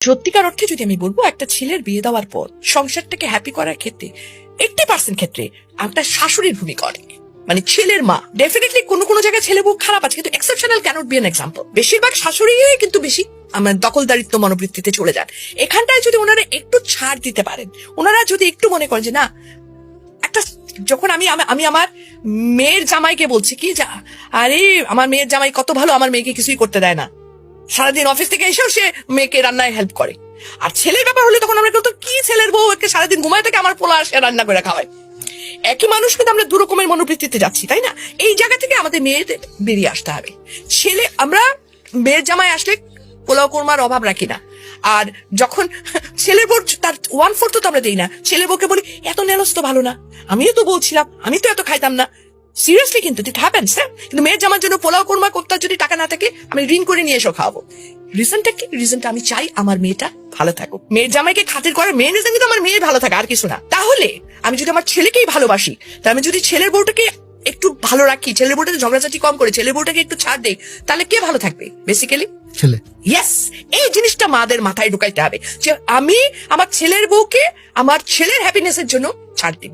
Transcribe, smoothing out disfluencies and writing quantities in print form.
সত্যিকার অর্থে যদি আমি বলবো, একটা ছেলের বিয়ে দেওয়ার পর সংসারটাকে হ্যাপি করার ক্ষেত্রে 80% ক্ষেত্রে একটা শাশুড়ির ভূমিকা অনেক, মানে ছেলের মা। ডেফিনেটলি কোনো কোনো জায়গায় ছেলে বউ খারাপ আছে, কিন্তু exceptional cannot be an example. বেশিরভাগ শাশুড়ি কিন্তু বেশি আমার দখলদারিত্ব মনোবৃত্তিতে চলে যান। এখানটায় যদি ওনারা একটু ছাড় দিতে পারেন, ওনারা যদি একটু মনে করেন যে না, একটা যখন আমি আমার মেয়ের জামাইকে বলছি কি, আরে আমার মেয়ের জামাই কত ভালো, আমার মেয়েকে কিছুই করতে দেয় না, সারাদিন অফিস থেকে এসেও সে মেয়েকে রান্নায় হেল্প করে। আর ছেলের ব্যাপার হলে তখন আমরা কিন্তু কি, ছেলের বউ একে সারাদিন ঘুমায় থাকে, আমার পোলা সে রান্না করে খাওয়ায়। একই মানুষ কিন্তু আমরা দু রকমের মনোবৃত্তিতে যাচ্ছি, তাই না? এই জায়গা থেকে আমাদের মেয়েদের বেরিয়ে আসতে হবে। আমরা মেয়ের জামাই আসলে পোলাও কোরমার অভাব রাখি না, আর যখন ছেলের বউ তার 1/4 তো আমরা দিই না, ছেলের বউকে বলি এত নেলস তো ভালো না, আমিও তো বলছিলাম, আমি তো এত খাইতাম না। সিরিয়াসলি কিন্তু ইট হ্যাপেন্স। কিন্তু মেয়ের জামার জন্য পোলাও কোরমা করতে যদি টাকা না থাকে, আমি ঋণ করে নিয়ে এসো খাওয়াবো। রিজনটা কি? রিজনটা আমি চাই আমার মেয়েটা ভালো থাকুক। মেয়ের জামাইকে খাতির করার মেন রিজন কিন্তু আমার মেয়ে ভালো থাকে, আর কিছু না। তাহলে আমি যদি আমার ছেলেকেই ভালোবাসি, তাহলে আমি যদি ছেলের বউটাকে একটু ভালো রাখি, ছেলের বউটাকে ঝগড়াঝাটি কম করে ছেলের বউটাকে একটু ছাড় দেই, তাহলে কে ভালো থাকবে? বেসিক্যালি ছেলে। ইয়েস, এই জিনিসটা মাদের মাথায় ঢুকাইতে হবে যে আমি আমার ছেলের বউকে আমার ছেলের হ্যাপিনেসের জন্য ছাড় দিব।